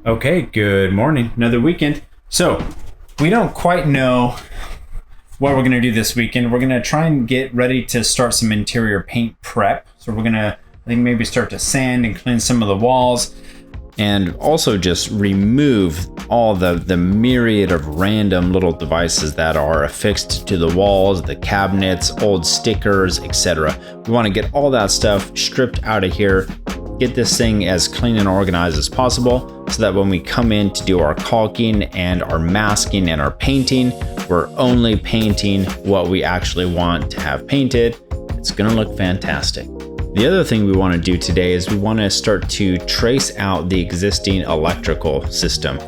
Okay, good morning. Another weekend. So, we don't quite know what we're going to do this weekend. We're going to try and get ready to start some interior paint prep. So we're going to, I think, maybe start to sand and clean some of the walls, and also just remove all the myriad of random little devices that are affixed to the walls, the cabinets, old stickers, etc. We want to get all that stuff stripped out of here, get this thing as clean and organized as possible, so that when we come in to do our caulking and our masking and our painting, we're only painting what we actually want to have painted. It's gonna look fantastic. The other thing we want to do today is we want to start to trace out the existing electrical system.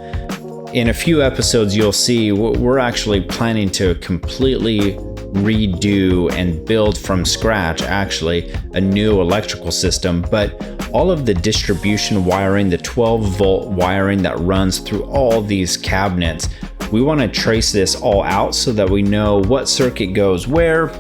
In a few episodes, you'll see we're actually planning to completely redo and build from scratch, actually, a new electrical system, but all of the distribution wiring, the 12-volt wiring that runs through all these cabinets, we want to trace this all out so that we know what circuit goes where.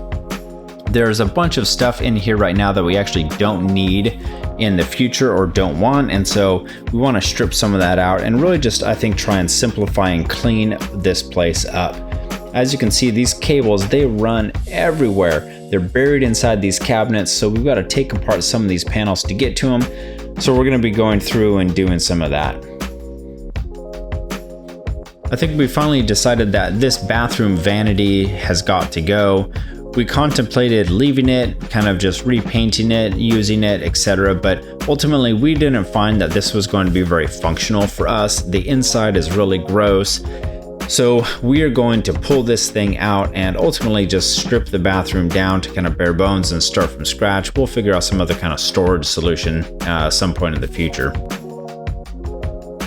There's a bunch of stuff in here right now that we actually don't need in the future or don't want, and so we want to strip some of that out and really just, I think, try and simplify and clean this place up. As you can see, these cables, they run everywhere. They're buried inside these cabinets, so we've got to take apart some of these panels to get to them. So we're going to be going through and doing some of that. I think we finally decided that this bathroom vanity has got to go. We contemplated leaving it, kind of just repainting it, using it, etc. But ultimately, we didn't find that this was going to be very functional for us. The inside is really gross. So we are going to pull this thing out and ultimately just strip the bathroom down to kind of bare bones and start from scratch. We'll figure out some other kind of storage solution some point in the future.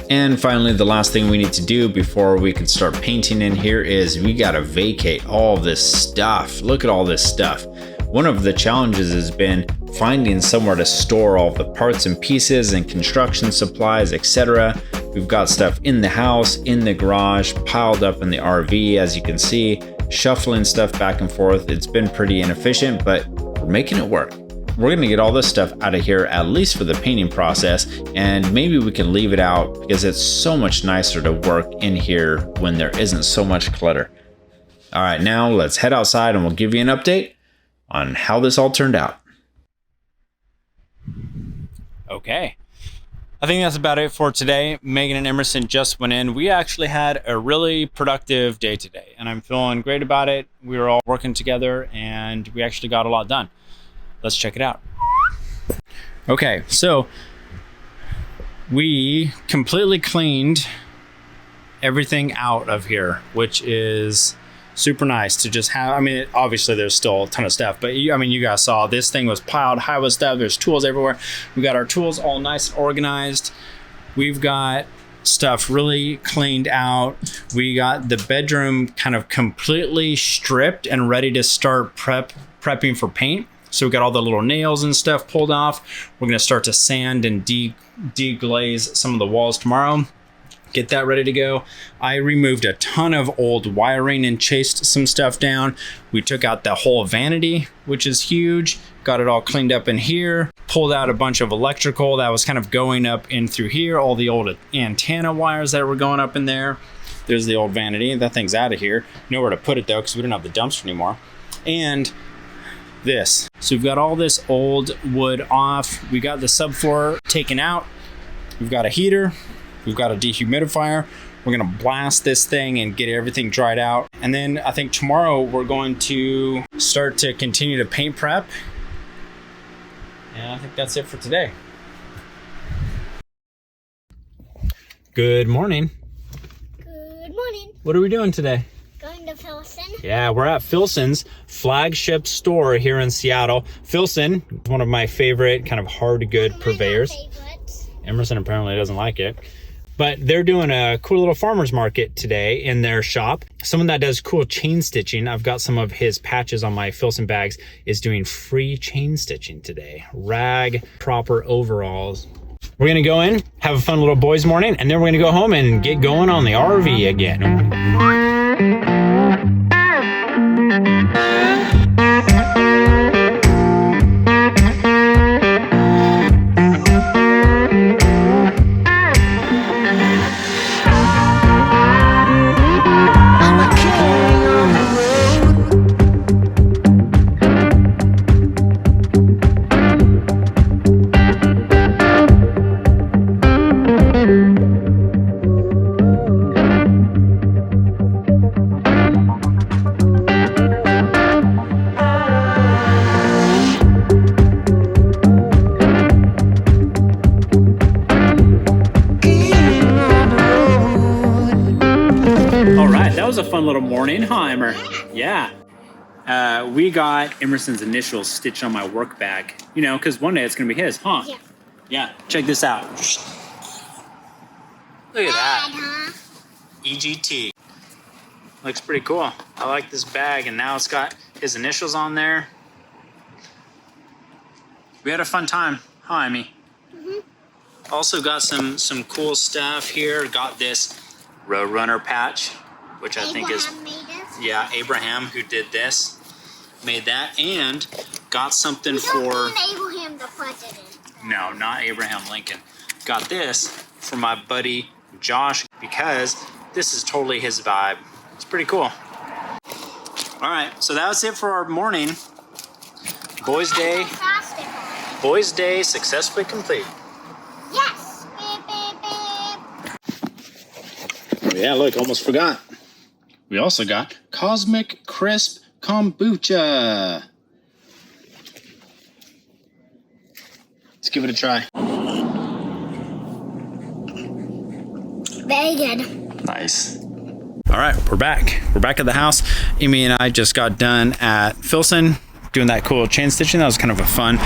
And finally, the last thing we need to do before we can start painting in here is we gotta vacate all this stuff. Look at all this stuff. One of the challenges has been finding somewhere to store all the parts and pieces and construction supplies, etc. We've got stuff in the house, in the garage, piled up in the RV, as you can see, shuffling stuff back and forth. It's been pretty inefficient, but we're making it work. We're gonna get all this stuff out of here, at least for the painting process, and maybe we can leave it out because it's so much nicer to work in here when there isn't so much clutter. All right, now let's head outside and we'll give you an update on how this all turned out. Okay. I think that's about it for today. Megan and Emerson just went in. We actually had a really productive day today, and I'm feeling great about it. We were all working together and we actually got a lot done. Let's check it out. Okay, so we completely cleaned everything out of here, which is super nice to just have. I mean, obviously there's still a ton of stuff, but you guys saw this thing was piled high with stuff. There's tools everywhere. We got our tools all nice and organized. We've got stuff really cleaned out. We got the bedroom kind of completely stripped and ready to start prepping for paint. So we got all the little nails and stuff pulled off. We're gonna start to sand and deglaze some of the walls tomorrow. Get that ready to go. I removed a ton of old wiring and chased some stuff down. We took out the whole vanity, which is huge. Got it all cleaned up in here. Pulled out a bunch of electrical that was kind of going up in through here. All the old antenna wires that were going up in there. There's the old vanity. That thing's out of here. Nowhere to put it though, because we don't have the dumpster anymore. And this. So we've got all this old wood off. We got the subfloor taken out. We've got a heater. We've got a dehumidifier. We're gonna blast this thing and get everything dried out. And then I think tomorrow we're going to start to continue to paint prep. And I think that's it for today. Good morning. Good morning. What are we doing today? Going to Filson. Yeah, we're at Filson's flagship store here in Seattle. Filson, one of my favorite kind of hard good purveyors. Emerson apparently doesn't like it. But they're doing a cool little farmer's market today in their shop. Someone that does cool chain stitching, I've got some of his patches on my Filson bags, is doing free chain stitching today. Rag, proper overalls. We're gonna go in, have a fun little boys morning, and then we're gonna go home and get going on the RV again. was a fun little morning, huh, Emer? Yeah. We got Emerson's initials stitched on my work bag. You know, because one day it's going to be his, huh? Yeah. Yeah. Check this out. Look at that. Huh? EGT. Looks pretty cool. I like this bag, and now it's got his initials on there. We had a fun time, huh, Amy? Also got some cool stuff here. Got this Roadrunner patch, which I think is, Made this? yeah, Abraham who did this, made that, and got something You don't for, mean Abraham the president. no, not Abraham Lincoln. Got this for my buddy Josh because this is totally his vibe. It's pretty cool. All right, so that was it for our morning. Boys Day, Boys Day successfully complete. Yes. Beep, beep, beep. Yeah, look, almost forgot. We also got Cosmic Crisp Kombucha. Let's give it a try. Very good. Nice. All right, we're back. We're back at the house. Amy and I just got done at Filson doing that cool chain stitching. That was kind of a fun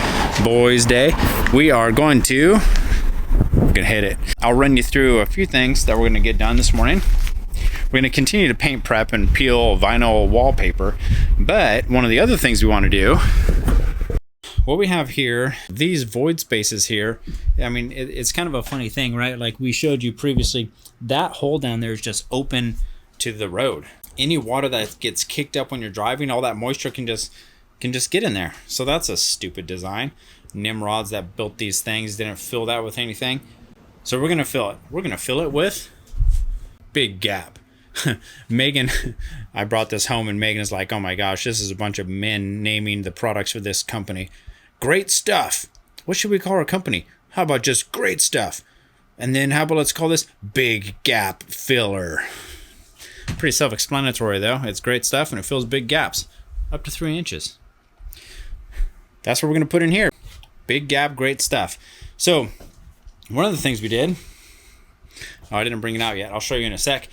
boys' day. We're going to hit it. I'll run you through a few things that we're going to get done this morning. We're going to continue to paint prep and peel vinyl wallpaper, but one of the other things we want to do, what we have here, these void spaces here, I mean, it's kind of a funny thing, right? Like we showed you previously, that hole down there is just open to the road. Any water that gets kicked up when you're driving, all that moisture can just get in there. So that's a stupid design. Nimrods that built these things didn't fill that with anything. So we're going to fill it. We're going to fill it with Big Gap. Megan, I brought this home and Megan is like, oh my gosh, this is a bunch of men naming the products for this company. Great stuff. What should we call our company? How about just great stuff? And then how about let's call this Big Gap Filler. Pretty self-explanatory though. It's great stuff and it fills big gaps up to 3 inches. That's what we're going to put in here. Big Gap, great stuff. So one of the things we did, oh, I didn't bring it out yet. I'll show you in a sec.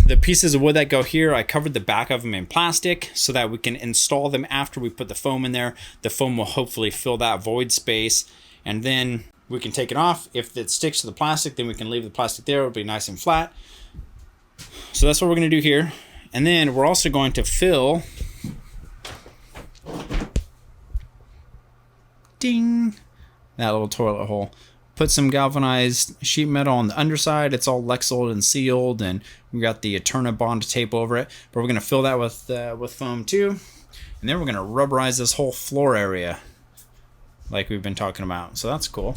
The pieces of wood that go here, I covered the back of them in plastic so that we can install them after we put the foam in there. The foam will hopefully fill that void space and then we can take it off. If it sticks to the plastic, then we can leave the plastic there. It'll be nice and flat. So that's what we're going to do here. And then we're also going to fill, ding, that little toilet hole. Put some galvanized sheet metal on the underside. It's all Lexoled and sealed, and we got the Eterna Bond tape over it. But we're going to fill that with foam too. And then we're going to rubberize this whole floor area like we've been talking about. So that's cool.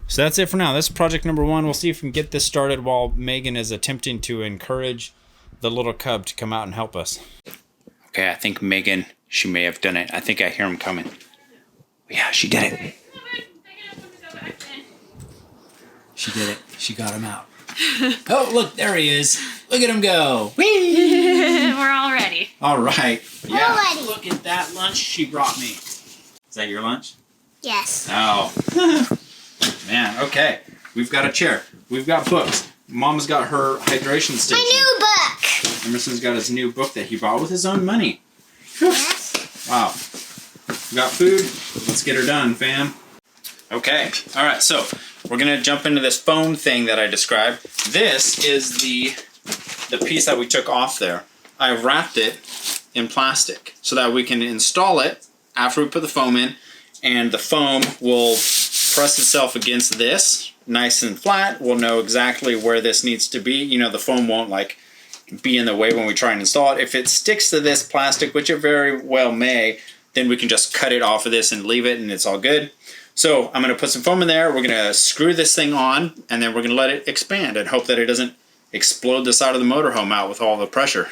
So that's it for now. This is project number 1. We'll see if we can get this started while Megan is attempting to encourage the little cub to come out and help us. Okay, I think Megan, she may have done it. I think I hear him coming. Yeah, she did it. She did it. She got him out. Oh, look, there he is. Look at him go. Whee! We're all ready. All right. Yeah. All ready. Look at that lunch she brought me. Is that your lunch? Yes. Oh. Man, okay. We've got a chair. We've got books. Mom's got her hydration station. My new book. Emerson's got his new book that he bought with his own money. Yes. Wow. We got food. Let's get her done, fam. Okay. All right. So we're going to jump into this foam thing that I described. This is the piece that we took off there. I wrapped it in plastic so that we can install it after we put the foam in, and the foam will press itself against this nice and flat. We'll know exactly where this needs to be. You know, the foam won't like be in the way when we try and install it. If it sticks to this plastic, which it very well may, then we can just cut it off of this and leave it and it's all good. So I'm going to put some foam in there. We're going to screw this thing on and then we're going to let it expand and hope that it doesn't explode the side of the motorhome out with all the pressure.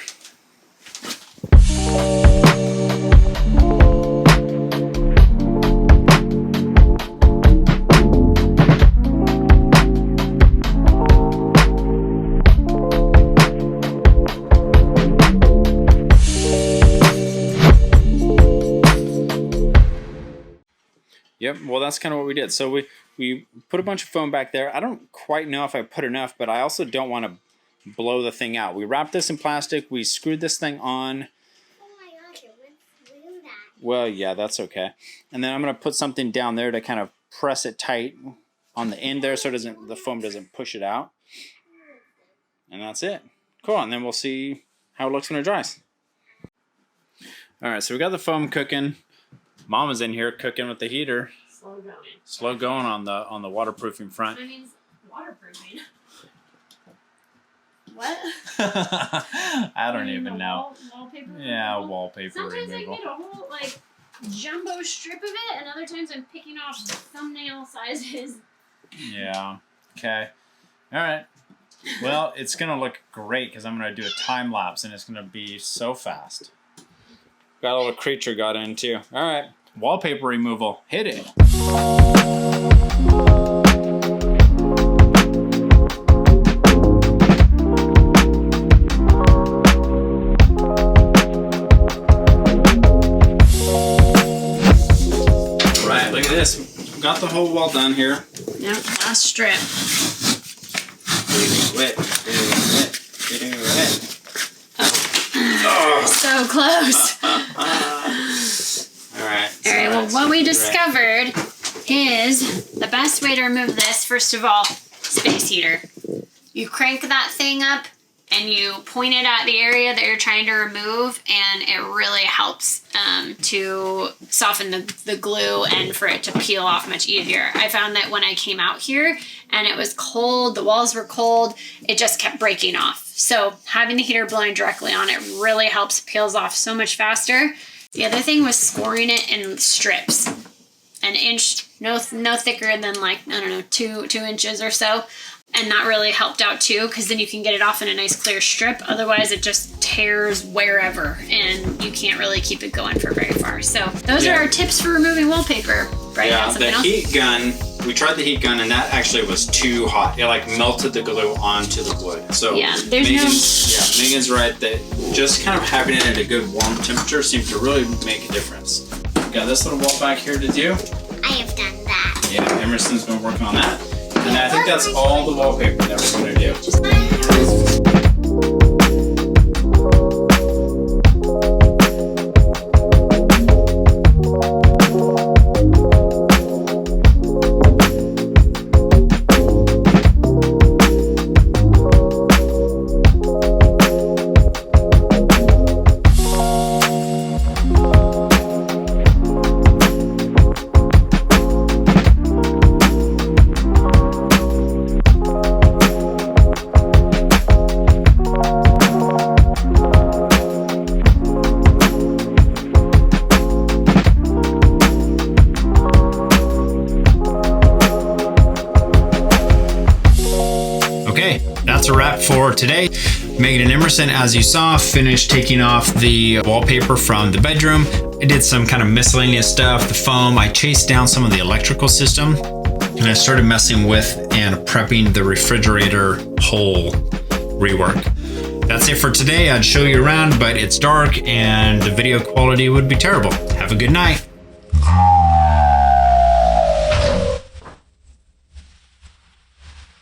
Yep, well that's kind of what we did. So we put a bunch of foam back there. I don't quite know if I put enough, but I also don't want to blow the thing out. We wrapped this in plastic. We screwed this thing on. Oh my gosh, it went through that. Well, yeah, that's okay. And then I'm going to put something down there to kind of press it tight on the end there so the foam doesn't push it out. And that's it. Cool, and then we'll see how it looks when it dries. All right, so we got the foam cooking. Mama's in here cooking with the heater. Slow going. Slow going on the waterproofing front. That means waterproofing. What? I don't even know. Wallpaper. Yeah, removal? wallpaper Sometimes removal. I get a whole like jumbo strip of it, and other times I'm picking off thumbnail sizes. Yeah. Okay. All right. Well, it's gonna look great because I'm gonna do a time lapse, and it's gonna be so fast. Got a little creature got in too. All right. Wallpaper removal. Hit it. Right. Look at this. I've got the whole wall done here. Yep. Last strip. Do it. Do it. So close. All right. All right, well, what we discovered is the best way to remove this, first of all, space heater. You crank that thing up and you point it at the area that you're trying to remove, and it really helps to soften the glue and for it to peel off much easier. I found that when I came out here and it was cold, the walls were cold, it just kept breaking off. So having the heater blowing directly on it really helps, peels off so much faster. The other thing was scoring it in strips. An inch, no thicker than like, I don't know, two inches or so. And that really helped out too, because then you can get it off in a nice clear strip. Otherwise it just tears wherever and you can't really keep it going for very far. So those are our tips for removing wallpaper. Right? Yeah, the heat gun, we tried the heat gun and that actually was too hot. It like melted the glue onto the wood. So yeah, Megan's right that just kind of having it at a good warm temperature seems to really make a difference. Got this little wall back here to do. I have done that. Yeah, Emerson's been working on that. And I think that's all the wallpaper that we're going to do. That's a wrap for today. Megan and Emerson, as you saw, finished taking off the wallpaper from the bedroom. I did some kind of miscellaneous stuff, the foam. I chased down some of the electrical system and I started messing with and prepping the refrigerator hole rework. That's it for today. I'd show you around, but it's dark and the video quality would be terrible. Have a good night.